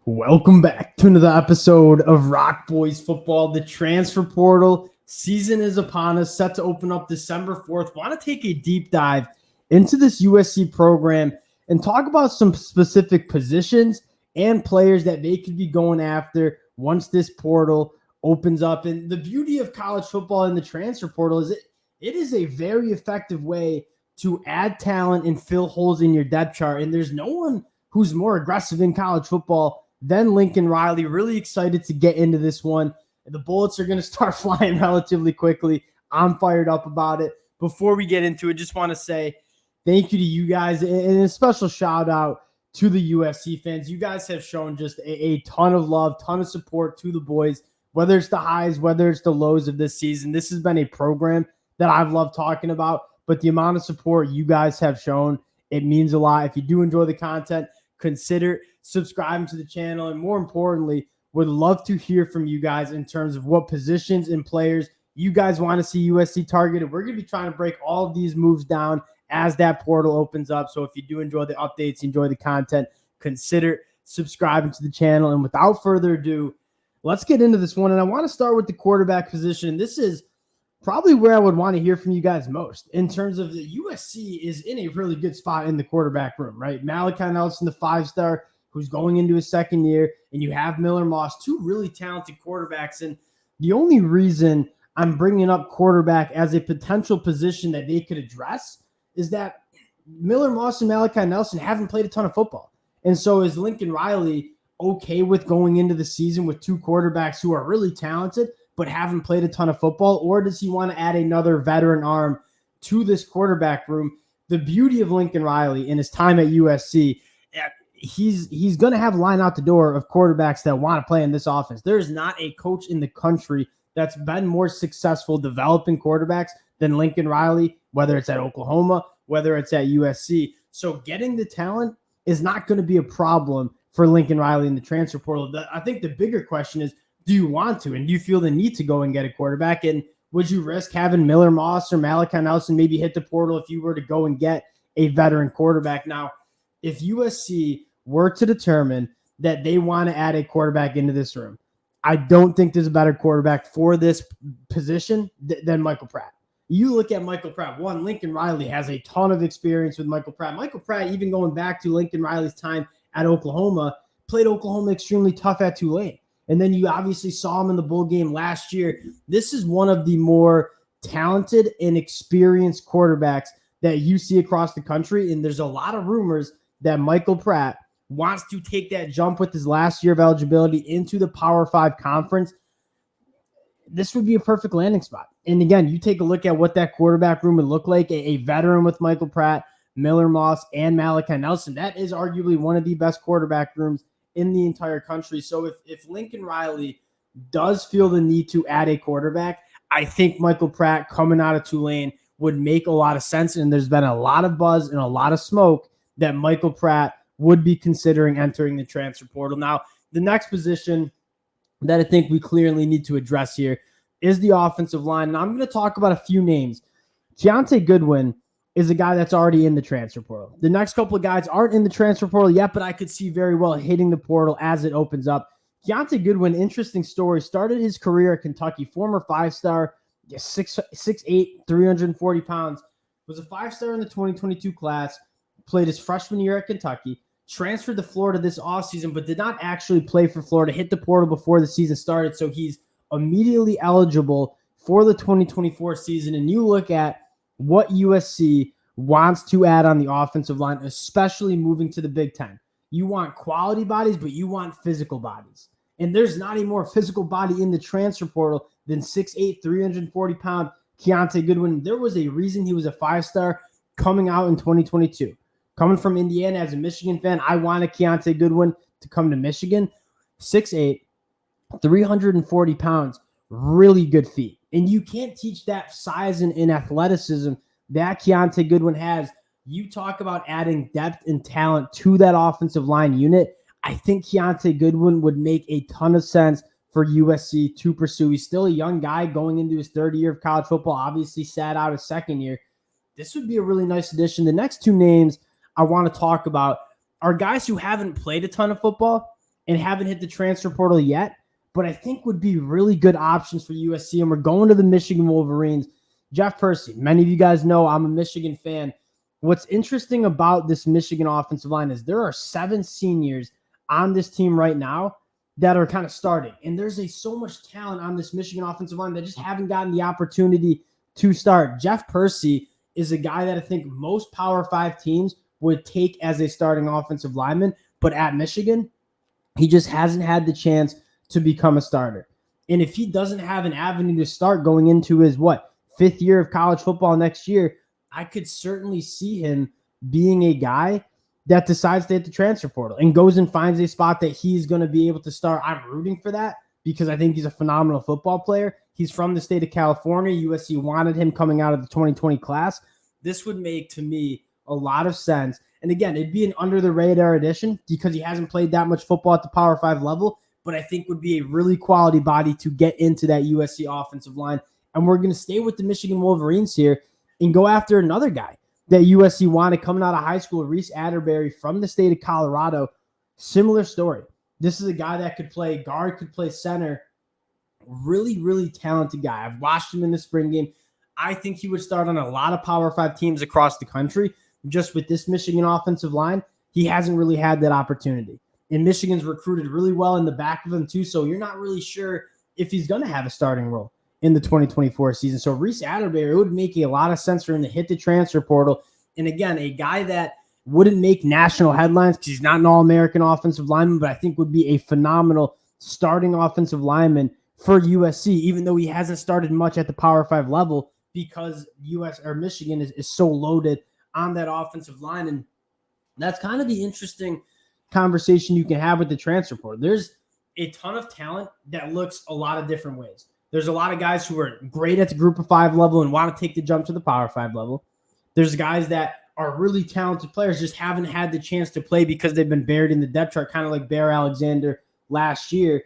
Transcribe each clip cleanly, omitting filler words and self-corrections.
Welcome back to another episode of Rock Boys Football. The transfer portal season is upon us, set to open up December 4th. Want to take a deep dive into this USC program and talk about some specific positions and players that they could be going after once this portal opens up. And the beauty of college football and the transfer portal is it is a very effective way to add talent and fill holes in your depth chart. And there's no one who's more aggressive in college football than Lincoln Riley. Really excited to get into this one. The bullets are going to start flying relatively quickly. I'm fired up about it. Before we get into it, just want to say thank you to you guys and a special shout out to the USC fans. You guys have shown just a ton of love, ton of support to the boys, whether it's the highs, whether it's the lows of this season. This has been a program that I've loved talking about, but the amount of support you guys have shown, it means a lot. If you do enjoy the content, consider subscribing to the channel, and more importantly, would love to hear from you guys in terms of what positions and players you guys want to see USC targeted. We're going to be trying to break all of these moves down as that portal opens up. So if you do enjoy the updates, enjoy the content, consider subscribing to the channel. And without further ado, let's get into this one. And I want to start with the quarterback position. This is probably where I would want to hear from you guys most in terms of the USC is in a really good spot in the quarterback room, right? Malachi Nelson, the 5-star, who's going into his second year, and you have Miller Moss, two really talented quarterbacks. And the only reason I'm bringing up quarterback as a potential position that they could address is that Miller Moss and Malachi Nelson haven't played a ton of football. And so is Lincoln Riley okay with going into the season with two quarterbacks who are really talented but haven't played a ton of football, or does he want to add another veteran arm to this quarterback room? The beauty of Lincoln Riley in his time at USC, he's going to have a line out the door of quarterbacks that want to play in this offense. There's not a coach in the country that's been more successful developing quarterbacks than Lincoln Riley, whether it's at Oklahoma, whether it's at USC. So getting the talent is not going to be a problem for Lincoln Riley in the transfer portal. I think the bigger question is, do you want to, and do you feel the need to go and get a quarterback? And would you risk having Miller Moss or Malachi Nelson maybe hit the portal if you were to go and get a veteran quarterback? Now, if USC were to determine that they want to add a quarterback into this room, I don't think there's a better quarterback for this position than Michael Pratt. You look at Michael Pratt. One, Lincoln Riley has a ton of experience with Michael Pratt. Michael Pratt, even going back to Lincoln Riley's time at Oklahoma, played Oklahoma extremely tough at Tulane. And then you obviously saw him in the bowl game last year. This is one of the more talented and experienced quarterbacks that you see across the country. And there's a lot of rumors that Michael Pratt wants to take that jump with his last year of eligibility into the Power 5 conference. This would be a perfect landing spot. And again, you take a look at what that quarterback room would look like, a veteran with Michael Pratt, Miller Moss, and Malachi Nelson. That is arguably one of the best quarterback rooms in the entire country. So if Lincoln Riley does feel the need to add a quarterback, I think Michael Pratt coming out of Tulane would make a lot of sense. And there's been a lot of buzz and a lot of smoke that Michael Pratt would be considering entering the transfer portal. Now, the next position that I think we clearly need to address here is the offensive line. And I'm going to talk about a few names. Keontae Goodwin is a guy that's already in the transfer portal. The next couple of guys aren't in the transfer portal yet, but I could see very well hitting the portal as it opens up. Keontae Goodwin, interesting story, started his career at Kentucky, former 5-star, 6'8", 340 pounds, was a 5-star in the 2022 class, played his freshman year at Kentucky, transferred to Florida this offseason, but did not actually play for Florida, hit the portal before the season started, so he's immediately eligible for the 2024 season. And you look at what USC wants to add on the offensive line, especially moving to the Big Ten. You want quality bodies, but you want physical bodies. And there's not a more physical body in the transfer portal than 6'8", 340-pound Keontae Goodwin. There was a reason he was a 5-star coming out in 2022. Coming from Indiana as a Michigan fan, I wanted Keontae Goodwin to come to Michigan. 6'8", 340 pounds, really good feet. And you can't teach that size and athleticism that Keontae Goodwin has. You talk about adding depth and talent to that offensive line unit. I think Keontae Goodwin would make a ton of sense for USC to pursue. He's still a young guy going into his third year of college football, obviously sat out his second year. This would be a really nice addition. The next two names I want to talk about are guys who haven't played a ton of football, and haven't hit the transfer portal yet, but I think would be really good options for USC. And we're going to the Michigan Wolverines. Jeff Percy, many of you guys know I'm a Michigan fan. What's interesting about this Michigan offensive line is there are 7 seniors on this team right now that are kind of starting. And there's so much talent on this Michigan offensive line that just haven't gotten the opportunity to start. Jeff Percy is a guy that I think most Power 5 teams would take as a starting offensive lineman, but at Michigan, he just hasn't had the chance to become a starter. And if he doesn't have an avenue to start going into his, 5th year of college football next year, I could certainly see him being a guy that decides to hit the transfer portal and goes and finds a spot that he's going to be able to start. I'm rooting for that because I think he's a phenomenal football player. He's from the state of California. USC wanted him coming out of the 2020 class. This would make, to me, a lot of sense. And again, it'd be an under-the-radar addition because he hasn't played that much football at the Power 5 level, but I think would be a really quality body to get into that USC offensive line. And we're going to stay with the Michigan Wolverines here and go after another guy that USC wanted coming out of high school, Reese Adbar from the state of Colorado. Similar story. This is a guy that could play guard, could play center. Really, really talented guy. I've watched him in the spring game. I think he would start on a lot of Power 5 teams across the country. Just with this Michigan offensive line, he hasn't really had that opportunity. And Michigan's recruited really well in the back of him too, so you're not really sure if he's going to have a starting role in the 2024 season. So Reese Adbar, it would make a lot of sense for him to hit the transfer portal. And again, a guy that wouldn't make national headlines because he's not an All-American offensive lineman, but I think would be a phenomenal starting offensive lineman for USC, even though he hasn't started much at the Power 5 level because Michigan is so loaded on that offensive line. And that's kind of the interesting conversation you can have with the transfer portal. There's a ton of talent that looks a lot of different ways. There's a lot of guys who are great at the Group of 5 level and want to take the jump to the Power 5 level. There's guys that are really talented players, just haven't had the chance to play because they've been buried in the depth chart, kind of like Bear Alexander last year.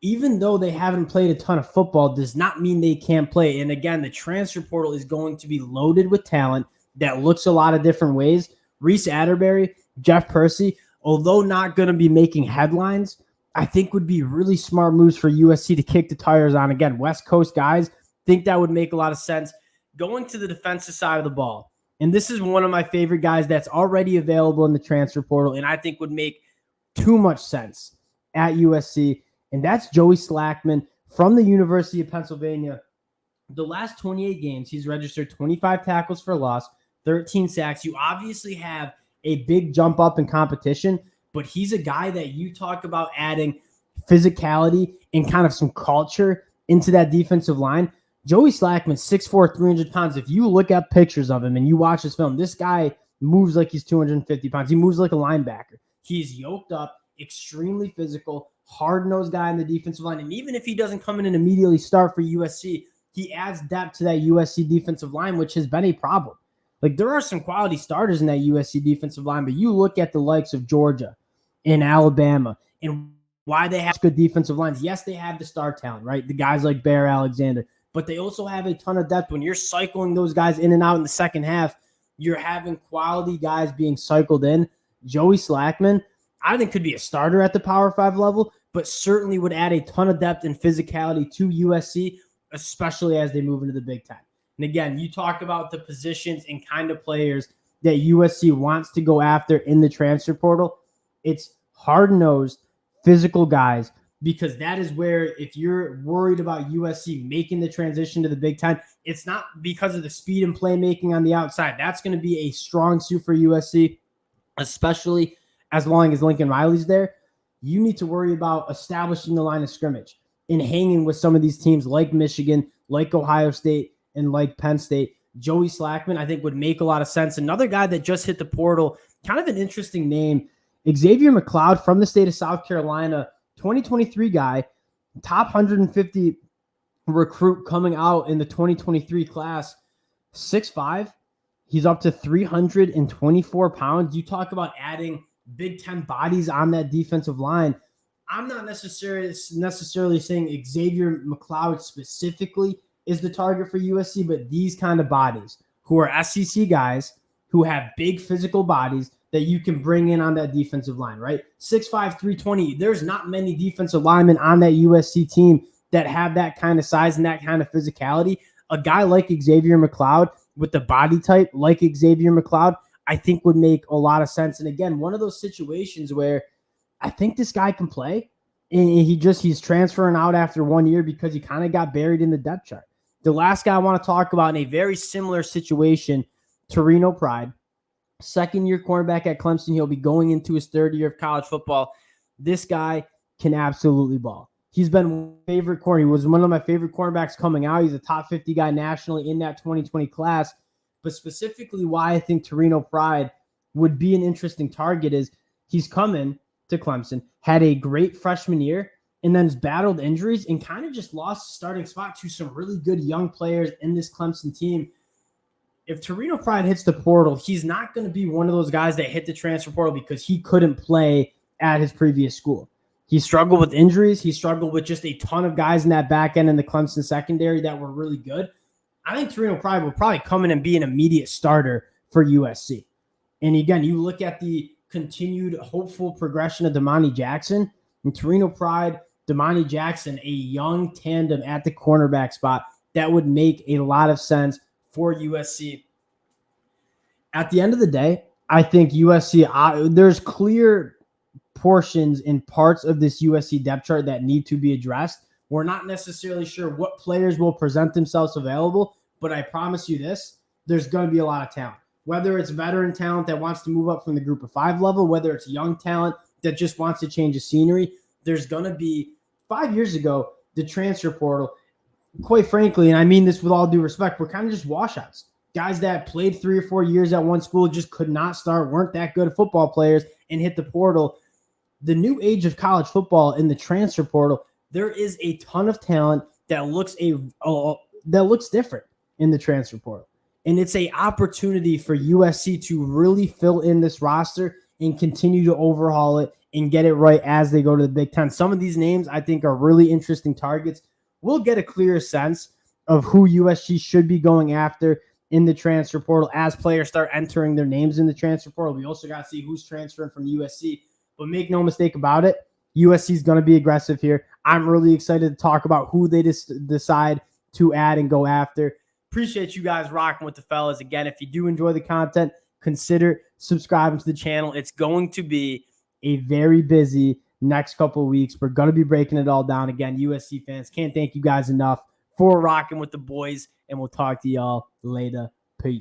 Even though they haven't played a ton of football, does not mean they can't play. And again, the transfer portal is going to be loaded with talent that looks a lot of different ways. Reese Adbar, Jeff Percy, although not going to be making headlines, I think would be really smart moves for USC to kick the tires on. Again, West Coast guys, think that would make a lot of sense. Going to the defensive side of the ball, and this is one of my favorite guys that's already available in the transfer portal, and I think would make too much sense at USC, and that's Joey Slackman from the University of Pennsylvania. The last 28 games, he's registered 25 tackles for loss, 13 sacks. You obviously have a big jump up in competition, but he's a guy that you talk about adding physicality and kind of some culture into that defensive line. Joey Slackman, 6'4", 300 pounds. If you look at pictures of him and you watch his film, this guy moves like he's 250 pounds. He moves like a linebacker. He's yoked up, extremely physical, hard-nosed guy in the defensive line. And even if he doesn't come in and immediately start for USC, he adds depth to that USC defensive line, which has been a problem. Like, there are some quality starters in that USC defensive line, but you look at the likes of Georgia and Alabama and why they have good defensive lines. Yes, they have the star talent, right? The guys like Bear Alexander, but they also have a ton of depth. When you're cycling those guys in and out in the second half, you're having quality guys being cycled in. Joey Slackman, I think, could be a starter at the Power 5 level, but certainly would add a ton of depth and physicality to USC, especially as they move into the Big Ten. And again, you talk about the positions and kind of players that USC wants to go after in the transfer portal. It's hard-nosed, physical guys, because that is where, if you're worried about USC making the transition to the Big Ten, it's not because of the speed and playmaking on the outside. That's going to be a strong suit for USC, especially as long as Lincoln Riley's there. You need to worry about establishing the line of scrimmage and hanging with some of these teams like Michigan, like Ohio State, and like Penn State. Joey Slackman, I think, would make a lot of sense. Another guy that just hit the portal, kind of an interesting name, Xavier McLoud from the state of South Carolina, 2023 guy, top 150 recruit coming out in the 2023 class, 6'5". He's up to 324 pounds. You talk about adding Big Ten bodies on that defensive line. I'm not necessarily saying Xavier McLoud specifically is the target for USC, but these kind of bodies who are SEC guys who have big physical bodies that you can bring in on that defensive line, right? 6'5", 320. There's not many defensive linemen on that USC team that have that kind of size and that kind of physicality. A guy like Xavier McLoud with the body type like Xavier McLoud, I think would make a lot of sense. And again, one of those situations where I think this guy can play, and he's transferring out after 1 year because he kind of got buried in the depth chart. The last guy I want to talk about in a very similar situation, Torrence Pride, second-year cornerback at Clemson. He'll be going into his third year of college football. This guy can absolutely ball. He's been my favorite corner. He was one of my favorite cornerbacks coming out. He's a top 50 guy nationally in that 2020 class. But specifically why I think Torrence Pride would be an interesting target is he's coming to Clemson, had a great freshman year, and then has battled injuries and kind of just lost the starting spot to some really good young players in this Clemson team. If Torrence Pride hits the portal, he's not going to be one of those guys that hit the transfer portal because he couldn't play at his previous school. He struggled with injuries. He struggled with just a ton of guys in that back end in the Clemson secondary that were really good. I think Torrence Pride will probably come in and be an immediate starter for USC. And again, you look at the continued hopeful progression of Damani Jackson, and Torrence Pride, Damani Jackson, a young tandem at the cornerback spot that would make a lot of sense for USC. At the end of the day, I think USC, there's clear portions and parts of this USC depth chart that need to be addressed. We're not necessarily sure what players will present themselves available, but I promise you this, there's going to be a lot of talent. Whether it's veteran talent that wants to move up from the group of five level, whether it's young talent that just wants to change the scenery, there's going to be, 5 years ago, the transfer portal, quite frankly, and I mean this with all due respect, we're kind of just washouts. Guys that played 3 or 4 years at one school just could not start, weren't that good football players, and hit the portal. The new age of college football in the transfer portal, there is a ton of talent that looks different in the transfer portal. And it's an opportunity for USC to really fill in this roster and continue to overhaul it and get it right as they go to the Big Ten. Some of these names I think are really interesting targets. We'll get a clearer sense of who USC should be going after in the transfer portal as players start entering their names in the transfer portal. We also got to see who's transferring from USC. But make no mistake about it, USC is going to be aggressive here. I'm really excited to talk about who they decide to add and go after. Appreciate you guys rocking with the fellas. Again, if you do enjoy the content, consider subscribing to the channel. It's going to be a very busy next couple of weeks. We're going to be breaking it all down. Again, USC fans, can't thank you guys enough for rocking with the boys, and we'll talk to y'all later. Peace.